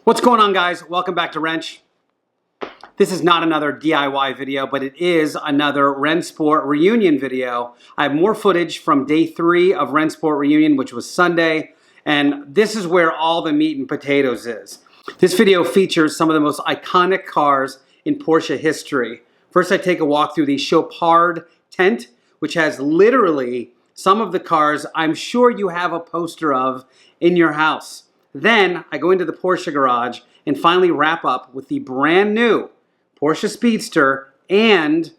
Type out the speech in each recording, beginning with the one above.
What's going on, guys? Welcome back to Rennch. This is not another DIY video, but it is another Rennsport reunion video. I have more footage from day 3 of Rennsport reunion, which was Sunday, and this is where all the meat and potatoes is. This video features some of the most iconic cars in Porsche history. First, I take a walk through the Chopard tent, which has literally some of the cars I'm sure you have a poster of in your house. Then I go into the Porsche garage and finally wrap up with the brand new Porsche Speedster and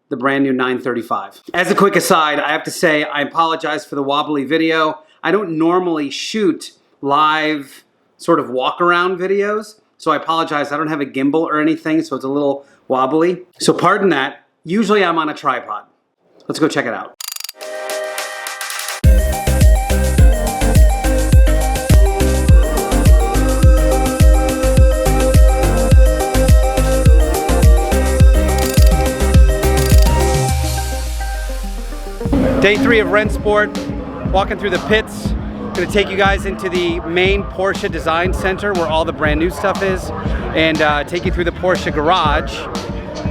the brand new 935. As a quick aside, I have to say I apologize for the wobbly video. I don't normally shoot live sort of walk around videos, so I apologize. I don't have a gimbal or anything, so it's a little wobbly. So pardon that. Usually I'm on a tripod. Let's go check it out. Day 3 of Rennsport, walking through the pits. Gonna take you guys into the main Porsche Design Center where all the brand new stuff is, and take you through the Porsche garage.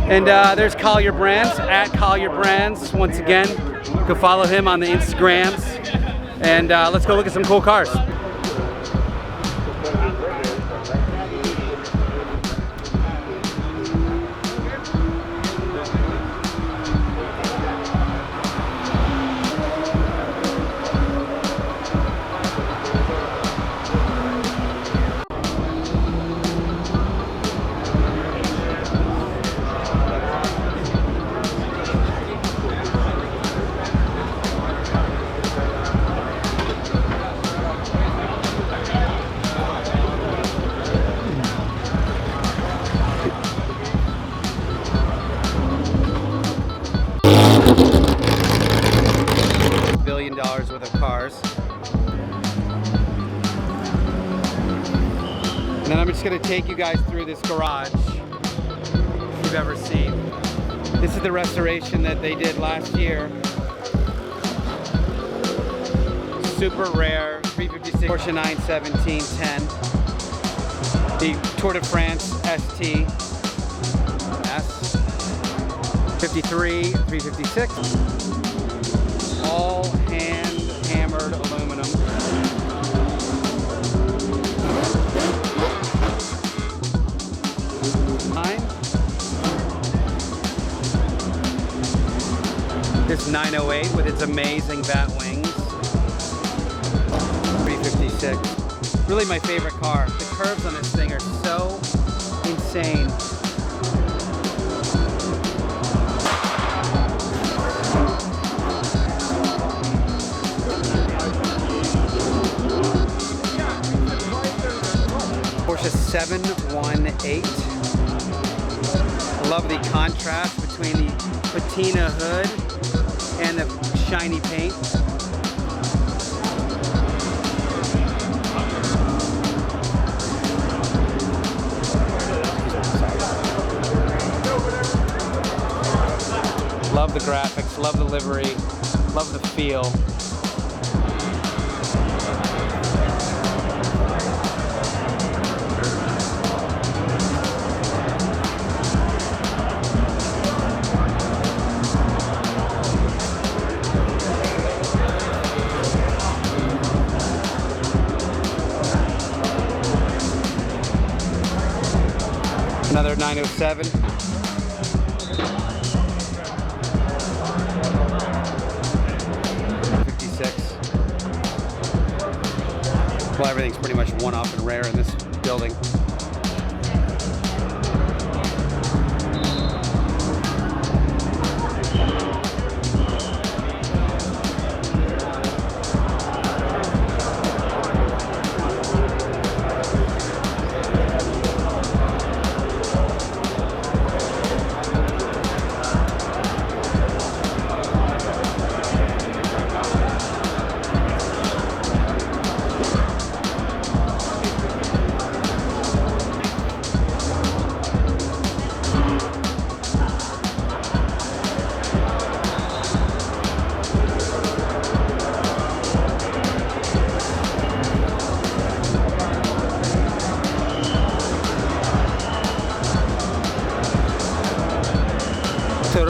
And there's Collier Brands, at Collier Brands. Once again, go follow him on the Instagrams. And let's go look at some cool cars. $1 billion worth of cars. And then I'm just going to take you guys through this garage you've ever seen. This is the restoration that they did last year. Super rare 356 Porsche 917-10. The Tour de France ST S 53 356. All hand-hammered aluminum. This 908 with its amazing bat wings. 356. Really my favorite car. The curves on this thing are so insane. Porsche 718. I love the contrast between the patina hood and the shiny paint. Love the graphics, love the livery, love the feel. Another 907. Well, everything's pretty much one-off and rare in this building.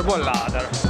buon ladder.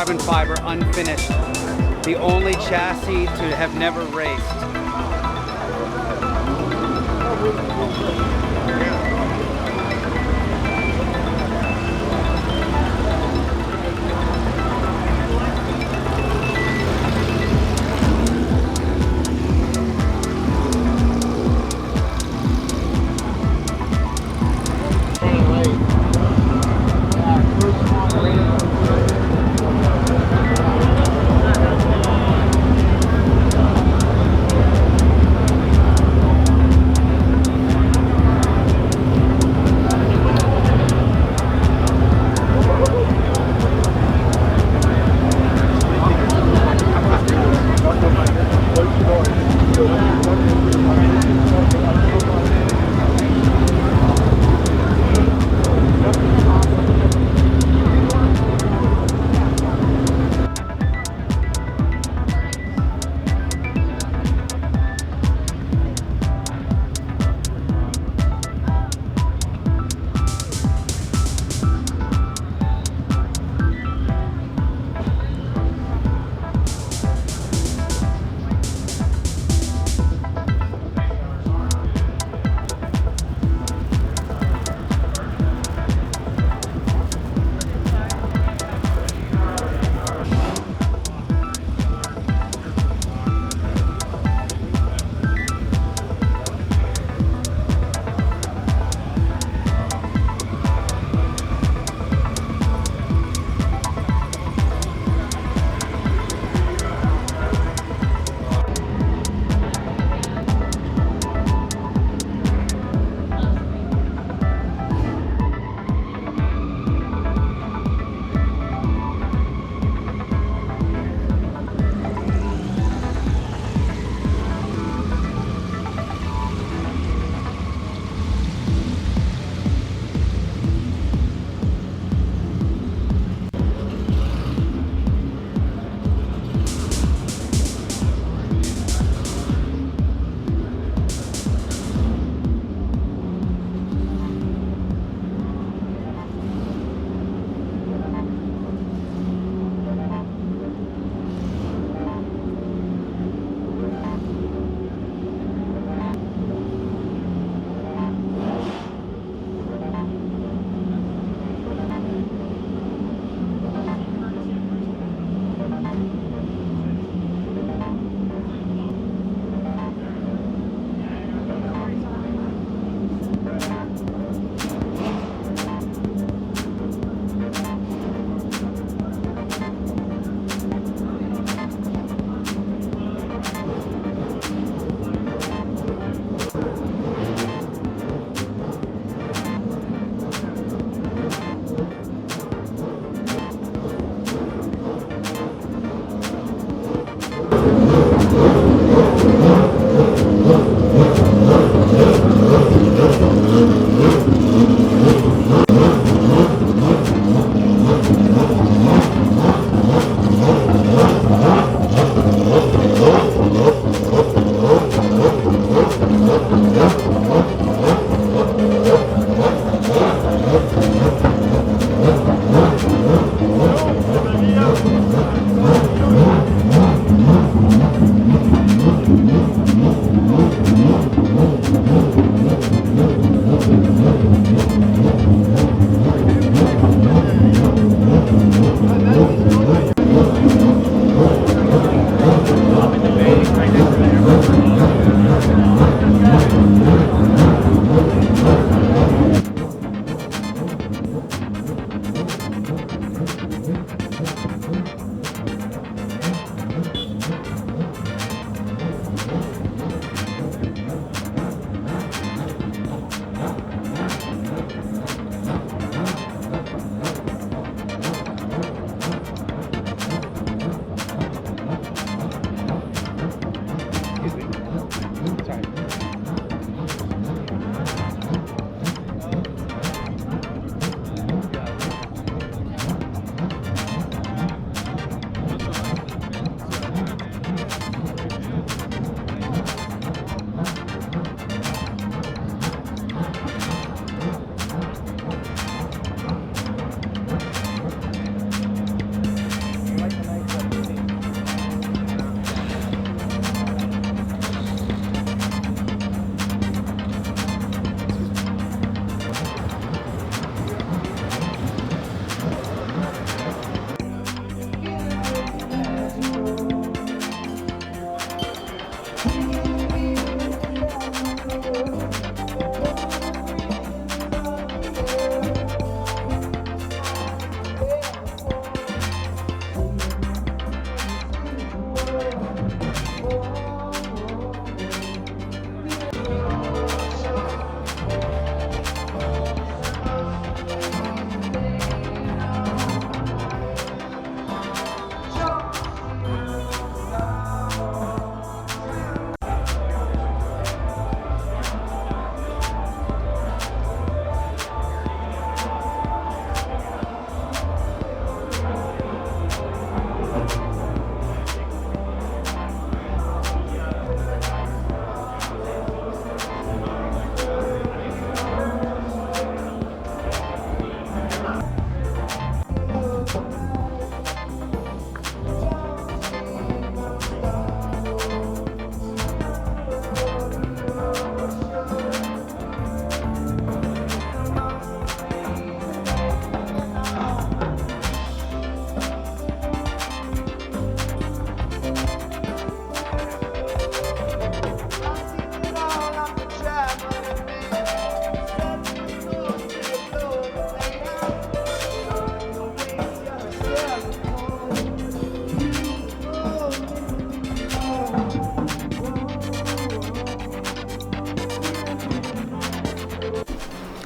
carbon fiber unfinished. The only chassis to have never raced.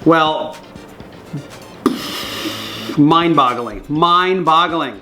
Well, mind-boggling, mind-boggling.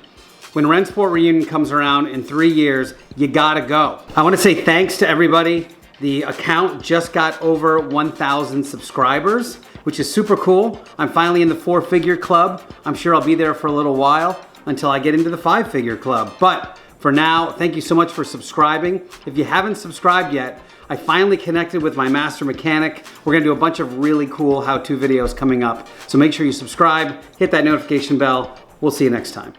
When Rennsport Reunion comes around in 3 years, you gotta go. I wanna say thanks to everybody. The account just got over 1,000 subscribers, which is super cool. I'm finally in the 4-figure club. I'm sure I'll be there for a little while until I get into the 5-figure club. But for now, thank you so much for subscribing. If you haven't subscribed yet, I finally connected with my master mechanic. We're gonna do a bunch of really cool how-to videos coming up. So make sure you subscribe, hit that notification bell. We'll see you next time.